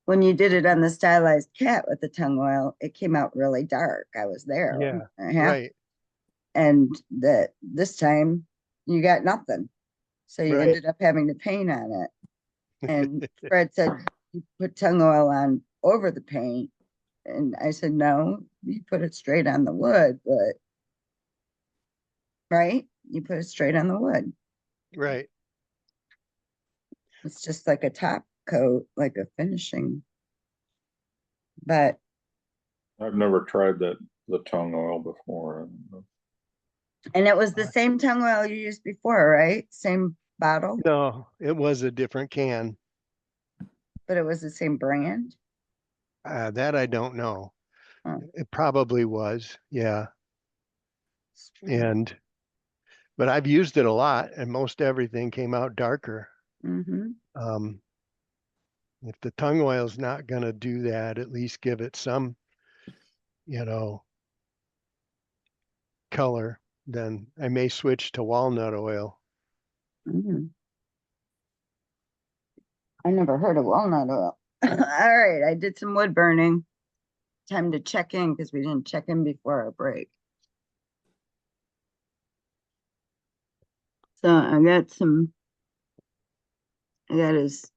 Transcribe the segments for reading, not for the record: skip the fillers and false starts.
when you did it on the stylized cat with the tongue oil, it came out really dark. I was there. Yeah, Yeah. right, And that this time you got nothing. So you right. ended up having to paint on it. And Fred said, you put tongue oil on over the paint. And I said, no, you put it straight on the wood, but right? You put it straight on the wood. Right. It's just like a top coat, like a finishing. But I've never tried the tongue oil before. and it was the same tongue oil you used before, right? Same bottle, No, it was a different can. but it was the same brand. That I don't know. Oh, It probably was, yeah. strange. But I've used it a lot, and most everything came out darker. Mm-hmm. Um, if the tongue oil's not going to do that, at least give it some, you know, color, then I may switch to walnut oil. Mm-hmm. I never heard of walnut oil. All right, I did some wood burning. Time to check in because we didn't check in before our break. So I got his,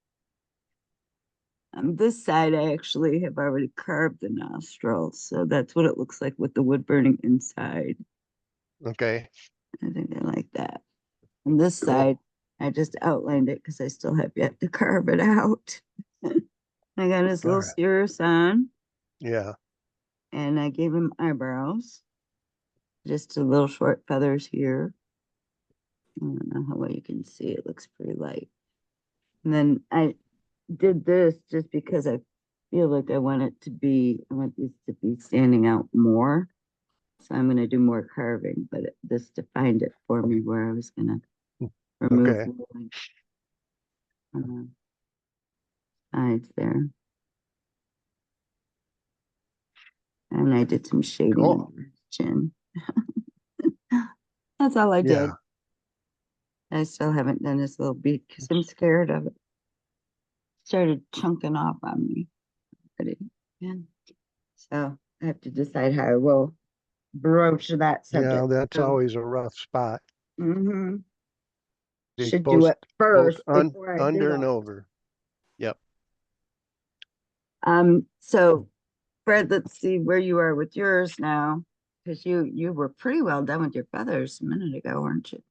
on this side, I actually have already carved the nostrils. So that's what it looks like with the wood burning inside. Okay. I think I like that. On this Cool. side, I just outlined it because I still have yet to carve it out. I got his little All right. cirrus on Yeah. and I gave him eyebrows. Just a little short feathers here. I don't know how well you can see. It looks pretty light. And then I did this just because I feel like I want these to be standing out more. So I'm going to do more carving, but this defined it for me where I was going to remove Okay. sides there. And I did some shading Cool. under his chin. That's all I did. Yeah. I still haven't done this little beak because I'm scared of it. Started chunking off on me. Yeah. So I have to decide how I will broach that Yeah, subject. that's always a rough spot. Mm-hmm. They Should do both it first before I do under and that. over. Yep. So Fred, let's see where you are with yours now. Because you were pretty well done with your feathers a minute ago, weren't you?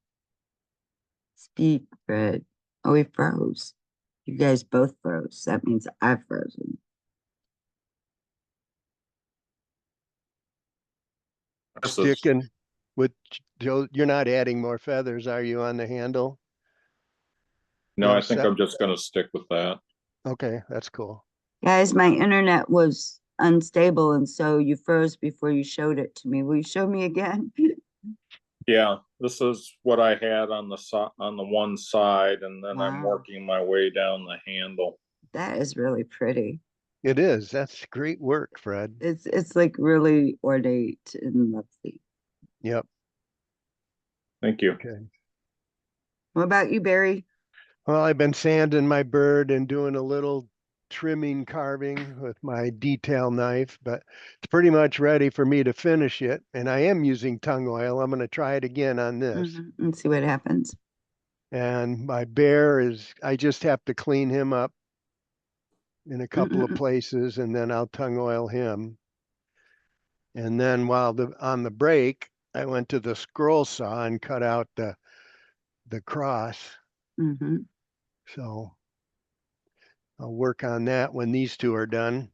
Speak, Fred. Oh, he froze. You guys both froze. That means I've frozen. Sticking with Joe, you're not adding more feathers, are you, on the handle? No, I think I'm just going to stick with that. Okay, that's cool. Guys, my internet was unstable, and so you froze before you showed it to me. Will you show me again? Yeah, this is what I had on the one side, and then I'm Wow, working my way down the handle. that is really pretty. It is. That's great work, Fred. It's like really ornate and lovely. Yep. Thank you. Okay. What about you, Barry? Well, I've been sanding my bird and doing a little trimming carving with my detail knife, but it's pretty much ready for me to finish it. And I am using tongue oil. I'm going to try it again on this. And see what happens. And my bear I just have to clean him up in a couple of places and then I'll tongue oil him. And then while on the break, I went to the scroll saw and cut out the cross. So I'll work on that when these two are done.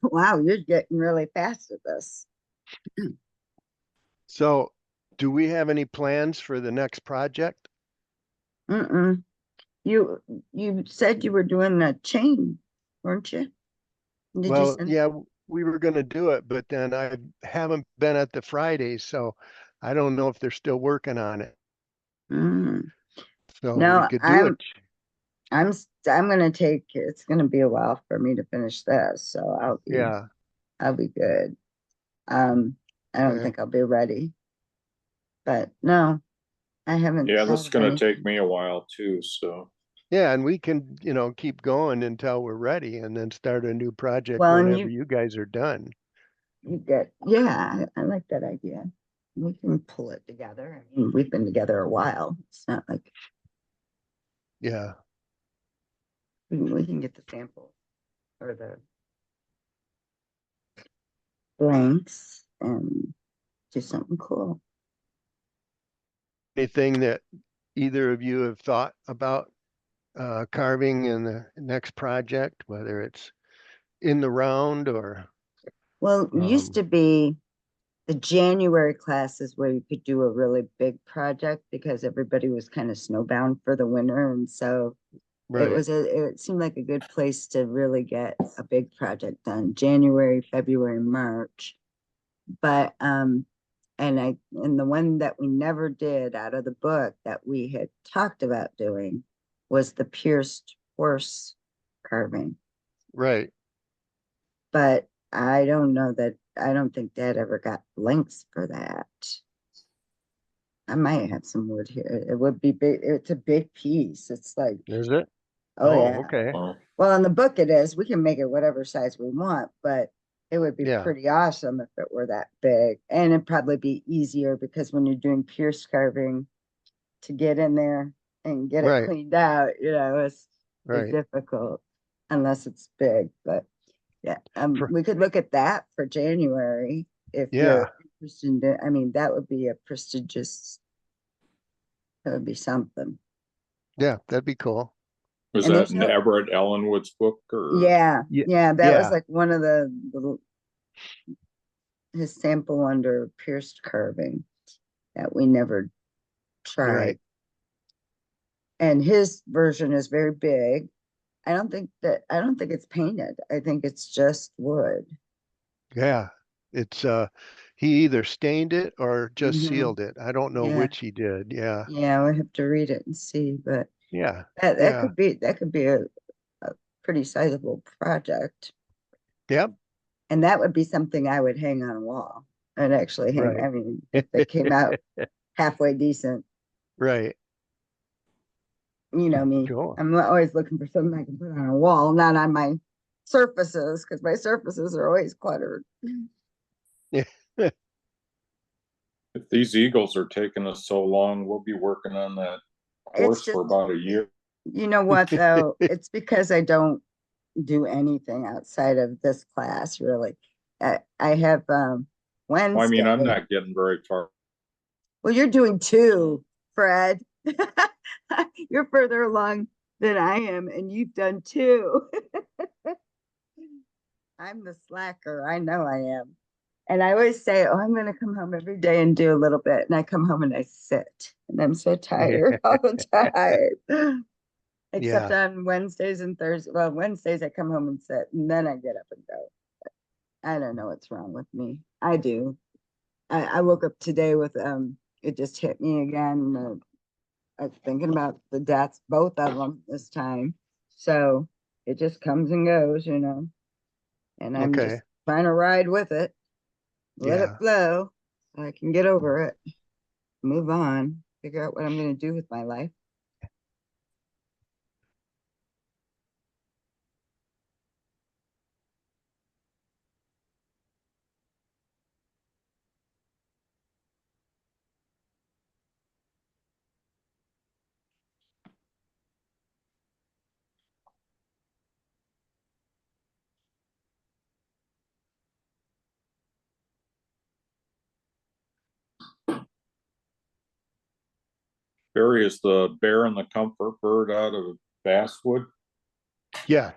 Wow, you're getting really fast at this. So do we have any plans for the next project? You said you were doing the chain, weren't you? Did you Well, send? yeah, we were going to do it, but then I haven't been at the Fridays, so I don't know if they're still working on it. So we No, could do it. I'm gonna take. It's gonna be a while for me to finish this, so I'll be good. I don't think I'll be ready, but no, I haven't. Yeah, this is going to take anything. me a while too. So Yeah, and we can, keep going until we're ready and then start a new project Well, and whenever you guys are done. you get, yeah, I like that idea. We can pull it together. I mean, we've been together a while. It's not like Yeah. we can get the sample or the blanks and do something cool. Anything that either of you have thought about carving in the next project, whether it's in the round or Well, it used to be the January classes where you could do a really big project because everybody was kind of snowbound for the winter. And so right, it seemed like a good place to really get a big project done, January, February, March. But and the one that we never did out of the book that we had talked about doing was the pierced horse carving. right. But I don't know that I don't think Dad ever got blanks for that. I might have some wood here. It would be big. It's a big piece. It's like, Is it? oh Oh, yeah. okay. Well, in the book it is. We can make it whatever size we want, but it would be Yeah, pretty awesome if it were that big. And it'd probably be easier because when you're doing pierce carving to get in there and get it right, cleaned out, is right. difficult unless it's big. But yeah, For, we could look at that for January if yeah, you're interested in it. I mean, that would be a prestigious, that would be something. yeah, that'd be cool. Was And that there's in no, Everett Ellenwood's book or? yeah, Yeah, yeah, that was yeah, like one of the little, his sample under pierced carving that we never tried. right. And his version is very big. I don't think it's painted. I think it's just wood. Yeah. It's he either stained it or just Hmm. sealed it. I don't know Yeah. which he did. Yeah. Yeah, we have to read it and see, but Yeah. that Yeah. could be a pretty sizable project. Yep. And that would be something I would hang on a wall and actually hang. Right. I mean, if it came out halfway decent, Right. you know me. Cool. I'm always looking for something I can put on a wall, not on my surfaces, because my surfaces are always cluttered. Yeah. If these eagles are taking us so long, we'll be working on that It's course just, for about a year. you know what though? It's because I don't do anything outside of this class, really. I have Well, I mean, I'm Wednesday. not getting very far. Well, you're doing two, Fred. You're further along than I am, and you've done two. I'm the slacker. I know I am. And I always say, oh, I'm going to come home every day and do a little bit. And I come home and I sit, and I'm so tired all the time. Except Yeah. on Wednesdays and Thursdays. Well, Wednesdays I come home and sit, and then I get up and go. I don't know what's wrong with me. I do. I woke up today with it just hit me again. I was thinking about the deaths, both of them this time. So it just comes and goes, and I'm just Okay. trying to ride with it, let it Yeah. flow so I can get over it, move on, figure out what I'm going to do with my life. Barry, is the bear and the comfort bird out of basswood? Yeah.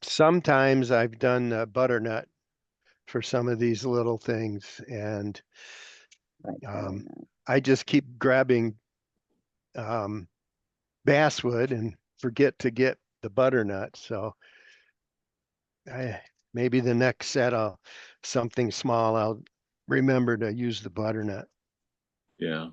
Sometimes I've done butternut for some of these little things, and Like, um, I just keep grabbing um, basswood and forget to get the butternut. So I maybe the next set I'll something small. I'll remember to use the butternut. Yeah.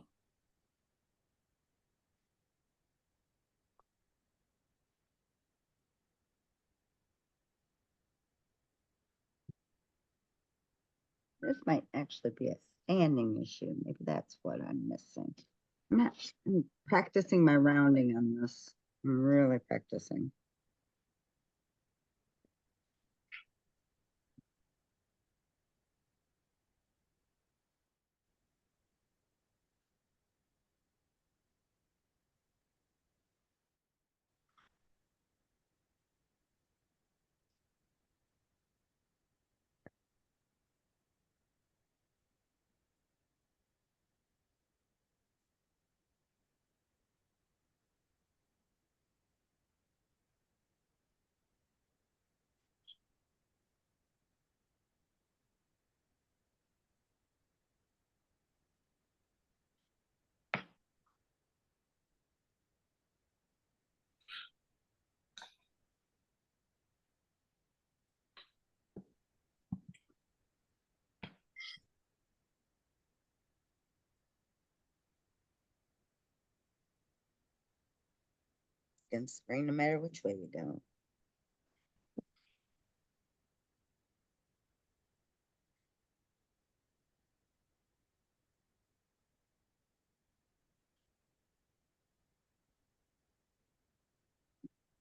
this might actually be a standing issue. Maybe that's what I'm missing. I'm practicing my rounding on this. I'm really practicing. Can spring no matter which way we go.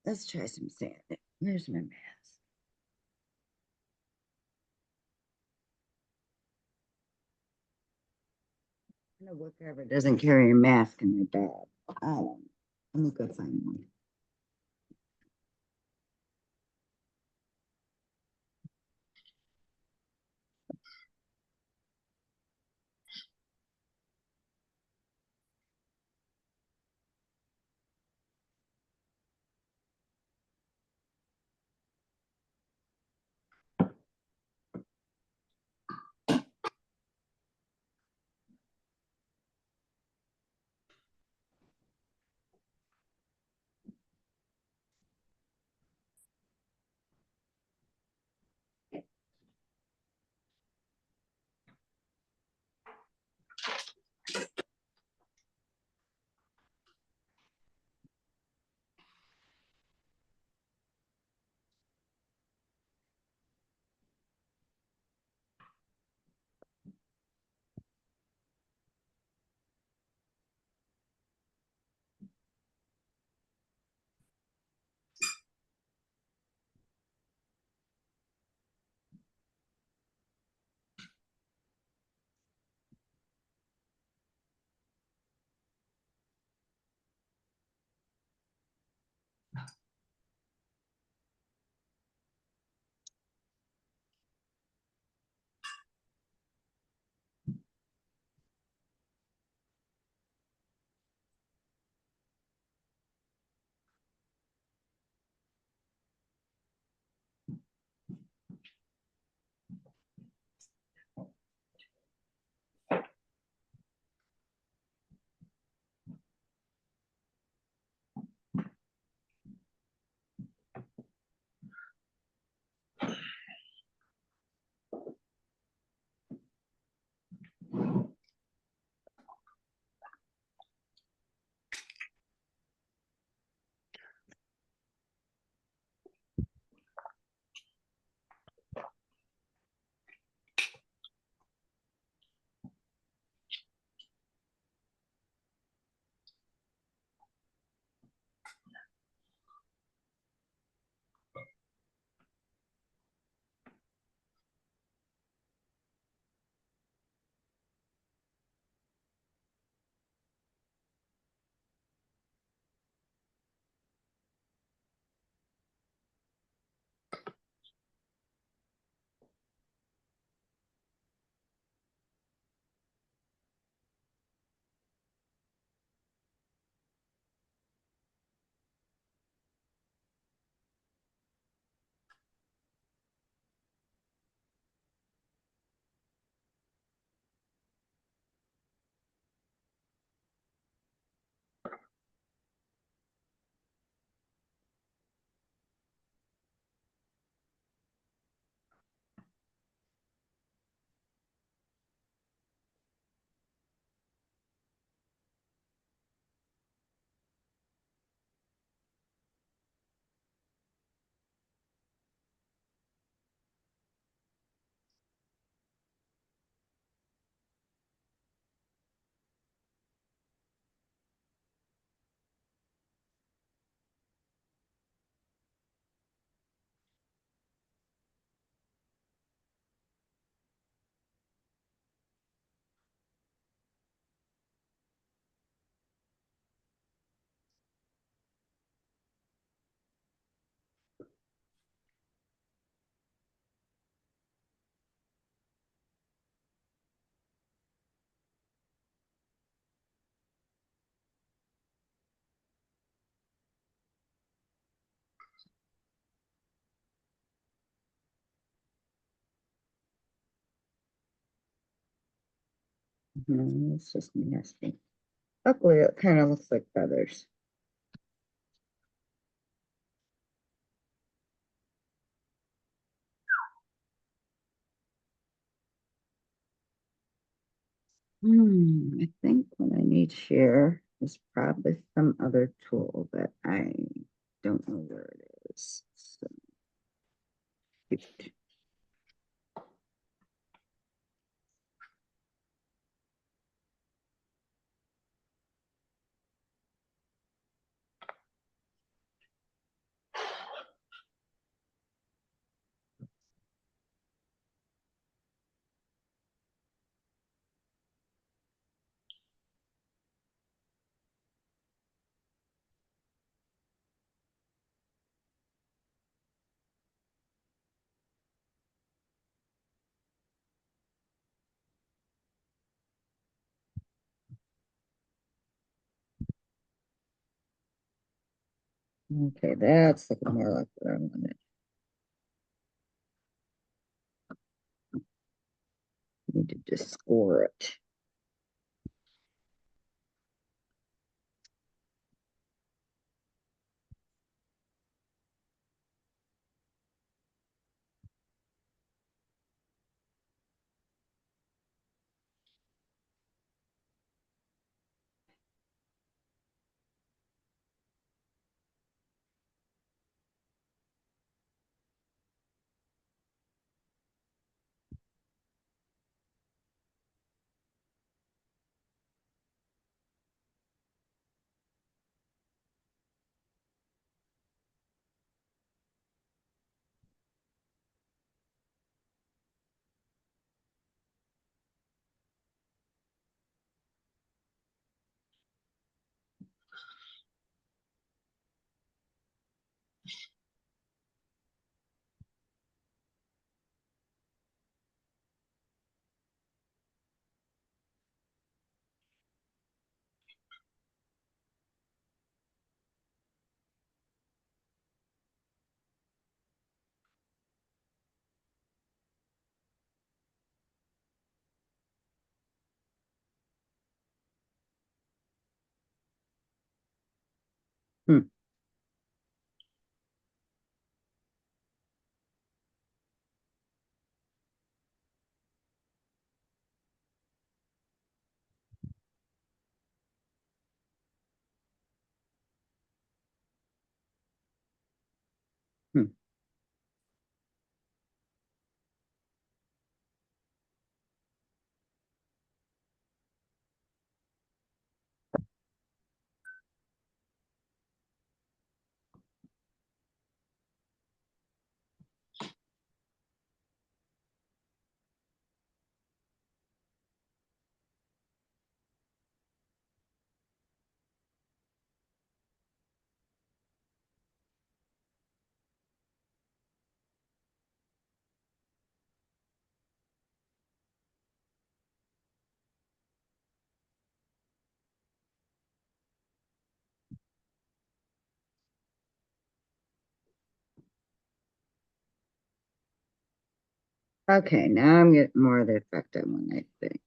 Let's try some sand. Where's my mask? I know book cover doesn't carry a mask in their bag. I don't know. Let me go find one. No, it's just nasty. Luckily, it kind of looks like feathers. I think what I need here is probably some other tool that I don't know where it is. So, shoot. Okay, that's looking more like what I wanted. Need to just score it. Hmm. Hmm. Okay, now I'm getting more of the effect I want, I think.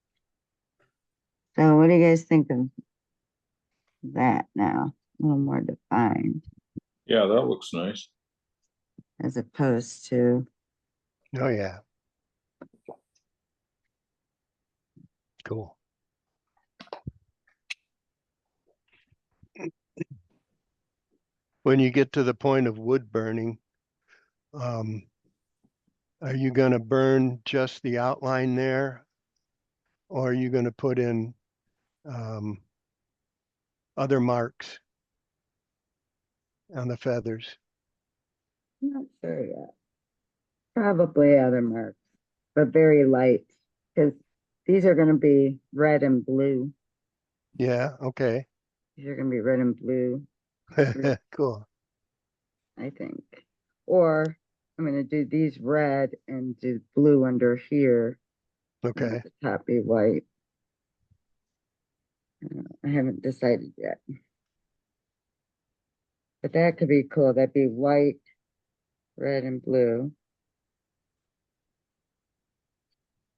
So what do you guys think of that now? A little more defined Yeah, that looks nice. as opposed to, Oh, yeah. Cool. When you get to the point of wood burning, are you gonna burn just the outline there? Or are you gonna put in other marks on the feathers? I'm not sure yet. Probably other marks, but very light, because these are going to be red and blue. Yeah, okay. These are going to be red and blue, Cool. I think. Or I'm going to do these red and do blue under here, and Okay. let the top be white. I haven't decided yet. But that could be cool. That'd be white, red, and blue.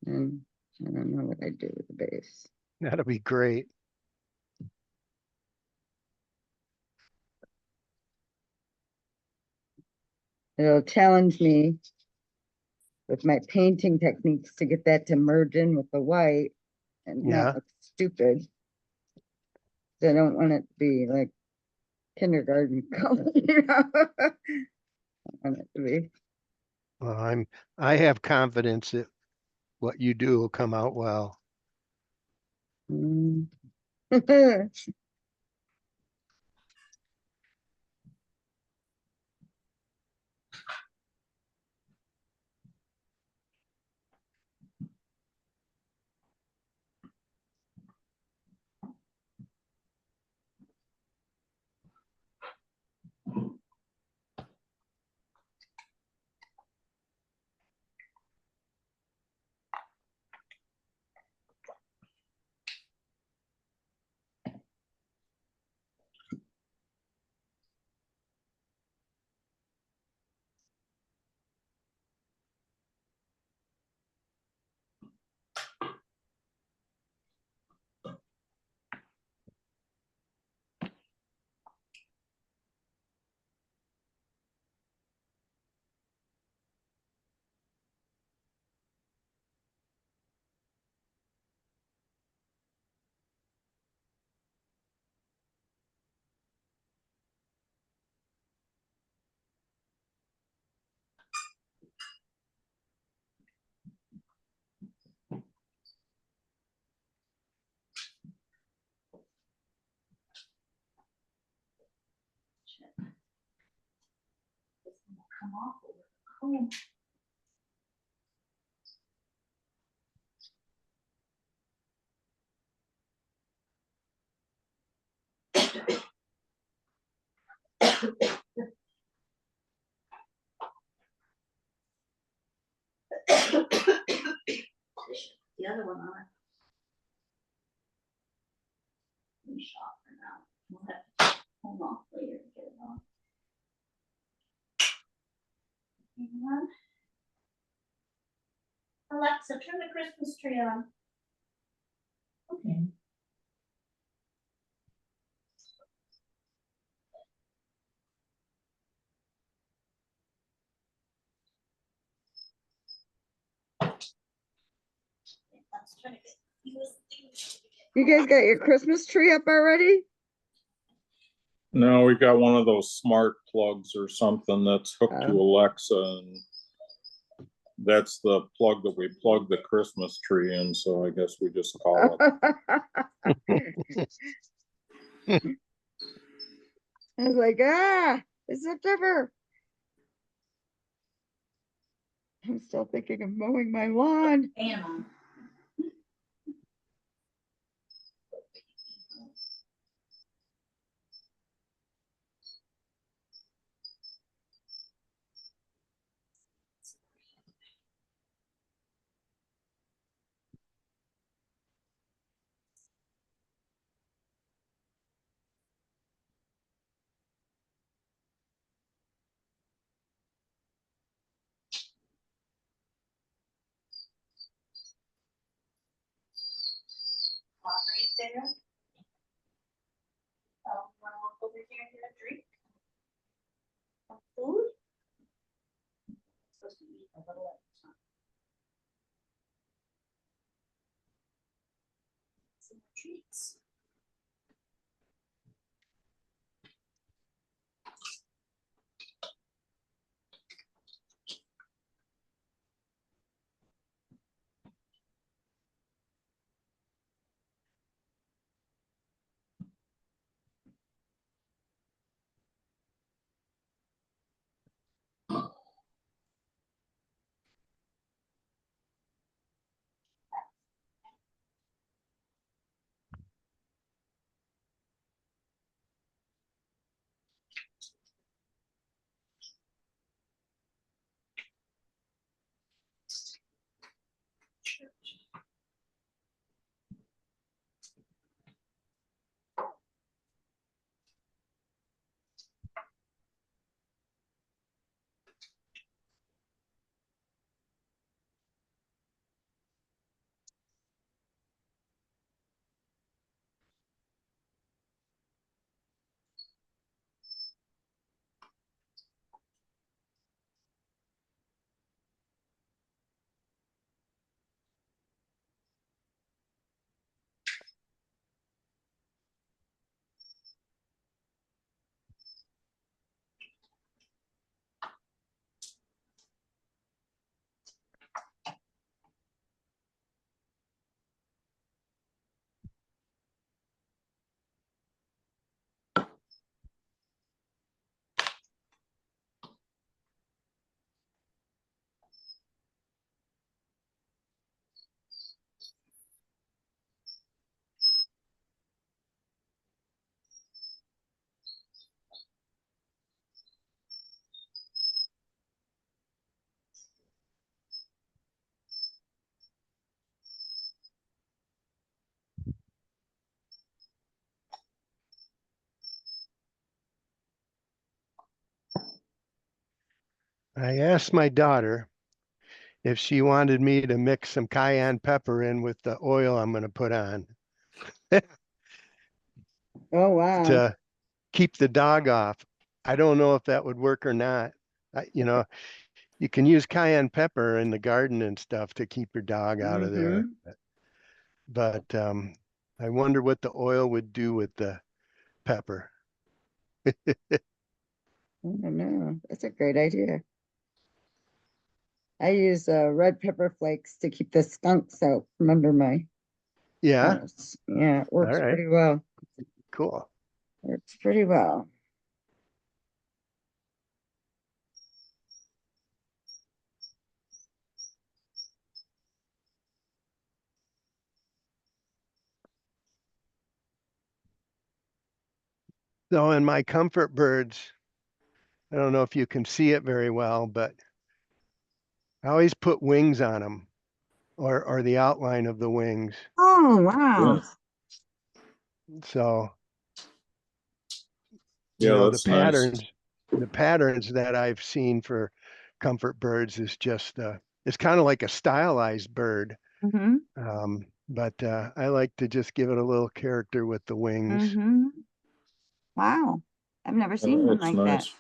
And I don't know what I do with the base. That'll be great. It'll challenge me with my painting techniques to get that to merge in with the white and Yeah. not look stupid. I don't want it to be like kindergarten color, you know? I want it to be. Well, I have confidence that what you do will come out well. Mm. Come off over the comb. The other one on it. We shop for now. We'll have to hold off later to get it off. Anyone? Alexa, turn the Christmas tree on. Okay. Let's try to get these things. You guys got your Christmas tree up already? No, we got one of those smart plugs or something that's hooked to Alexa, and that's the plug that we plug the Christmas tree in, so I guess we just call it. I was like, it's September. I'm still thinking of mowing my lawn. Fan on. Right there. Wanna walk over here and get a drink? Some food? Supposed to eat a little at a time. Some more treats. I asked my daughter if she wanted me to mix some cayenne pepper in with the oil I'm going to put on Oh, wow. to keep the dog off. I don't know if that would work or not. You can use cayenne pepper in the garden and stuff to keep your dog out of there. But I wonder what the oil would do with the pepper. I don't know. That's a great idea. I use red pepper flakes to keep the skunks out from under my Yeah, house. Yeah, it works all right, pretty well. cool. Works pretty well. So in my comfort birds, I don't know if you can see it very well, but I always put wings on them or the outline of the wings. Oh, wow. So, Yeah, the that's nice. patterns that I've seen for comfort birds is just, it's kind of like a stylized bird. Mm-hmm. But I like to just give it a little character with the wings. Mm-hmm. Wow. I've never seen one It's like that. nice.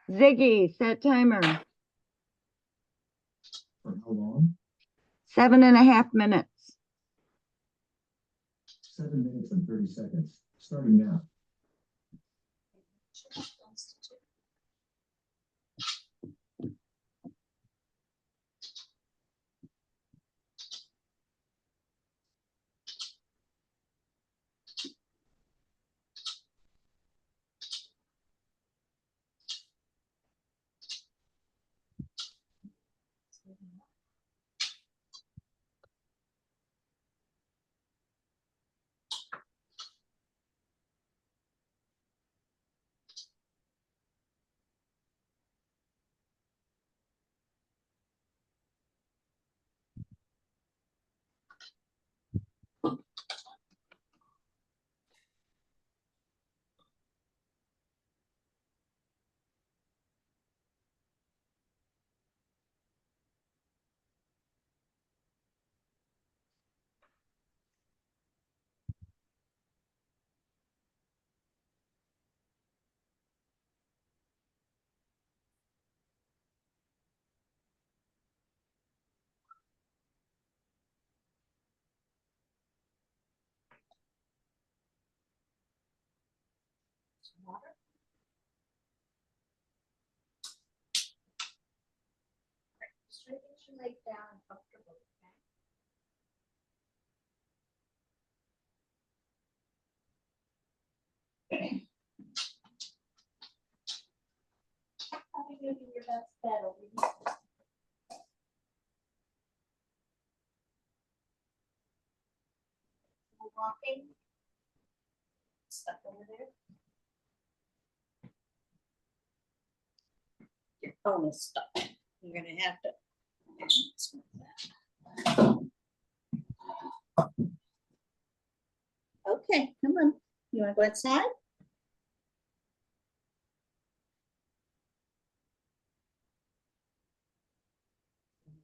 Ziggy, set timer. For how long? 7.5 minutes. 7 minutes and 30 seconds, starting now. Straighten your leg down comfortably, okay? How are you doing your best bed over here? Walking. Stuff over there. Your phone is stuck. You're gonna have to. Okay, come on. You wanna go outside?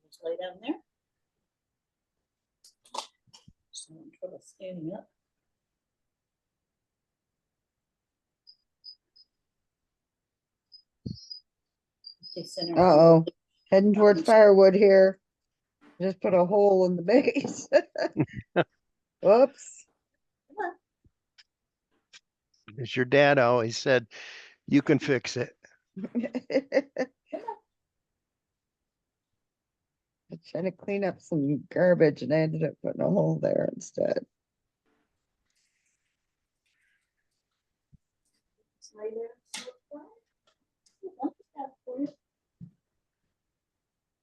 Just lay down there. So I'm trouble standing up. Okay, center. Uh-oh. Heading towards firewood here. Just put a hole in the base. Whoops. Come on. As your dad always said, you can fix it. I was trying to clean up some garbage and I ended up putting a hole there instead. Just lay there. So quiet. Look at that for you.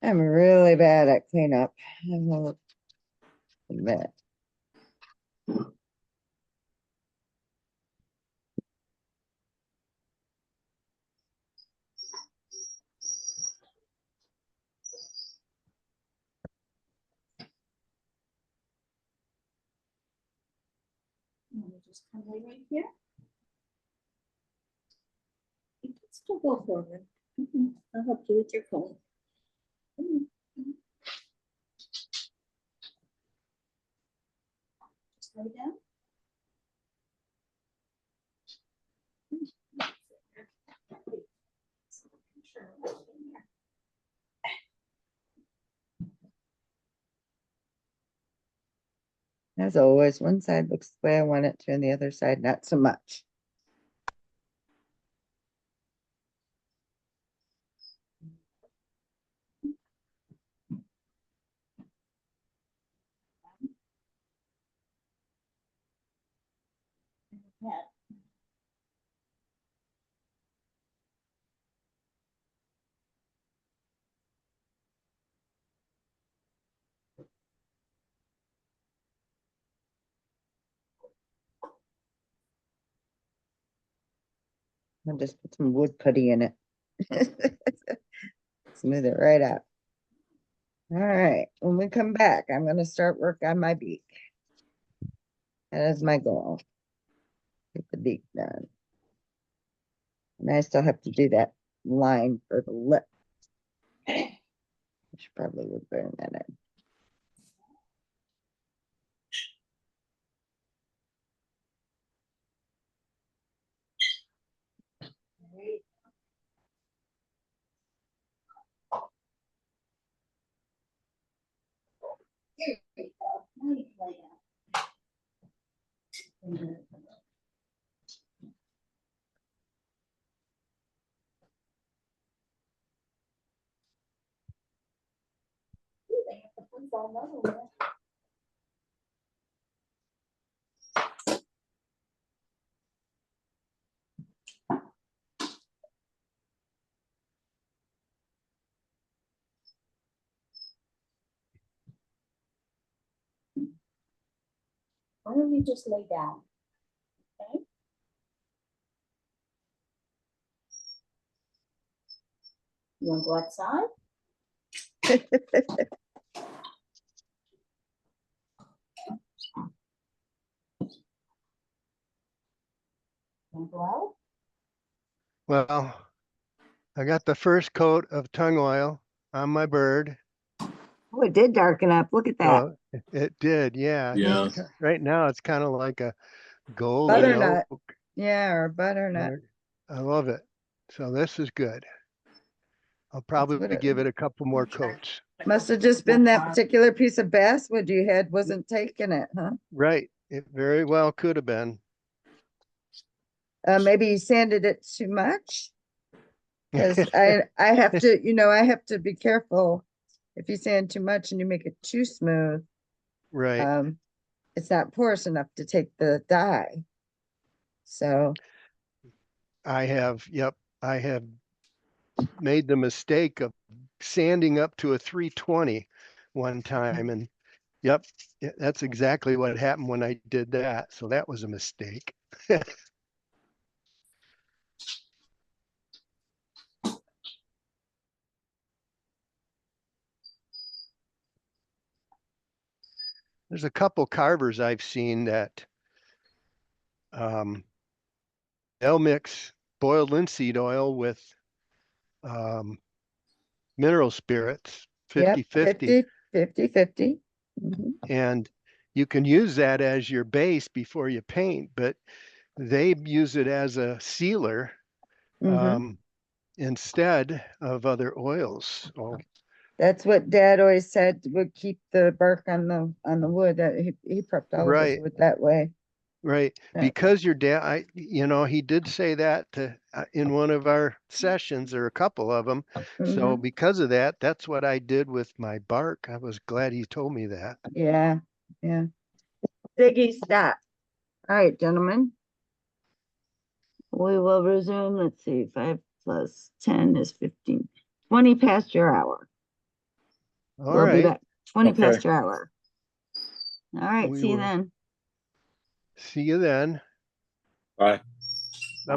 I'm really bad at cleanup. I will admit. You wanna just come lay right here? You can still go forward. I'll help you with your phone. Just lay down. As always, one side looks the way I want it to, and the other side not so much. Yeah. I'll just put some wood putty in it. Smooth it right out. All right, when we come back, I'm gonna start work on my beak. That is my goal. Get the beak done. And I still have to do that line for the lip. I should probably would burn that in. Here we go. Now you can lay down. Ooh, they have the ones all over there. Why don't you just lay down? Okay. You want to go outside? Want to go out? Well, I got the first coat of tongue oil on my bird. Oh, it did darken up. Look at that. So it did, yeah. Yeah. Right now, it's kind of like a golden Butternut. oak. Yeah, or butternut. I love it. So this is good. I'll what probably it- give it a couple more coats. Must have just been that particular piece of basswood you had wasn't taking it, huh? Right. It very well could have been. Maybe you sanded it too much. Because I have to, I have to be careful. If you sand too much and you make it too smooth, Right. it's not porous enough to take the dye. So, Yep, I have made the mistake of sanding up to a 320 one time. And yep, that's exactly what happened when I did that. So that was a mistake. There's a couple carvers I've seen that they'll mix boiled linseed oil with mineral spirits, yep, 50-50. 50. Mhm. And you can use that as your base before you paint, but they use it as a sealer Mhm. instead of other oils. Oh, That's what Dad always said would keep the bark on the wood. That he prepped all of his right, wood that way. right. Yeah. Because your dad, he did say that in one of our sessions, or a couple of them. So Mhm. because of that, that's what I did with my bark. I was glad he told me that. Yeah, yeah. Ziggy, stop. All right, gentlemen. We will resume. Let's see, 5 plus 10 is 15. 20 past your hour. All We'll be right. back. 20 Okay. past your hour. All right, We see you will then. see you then. Bye.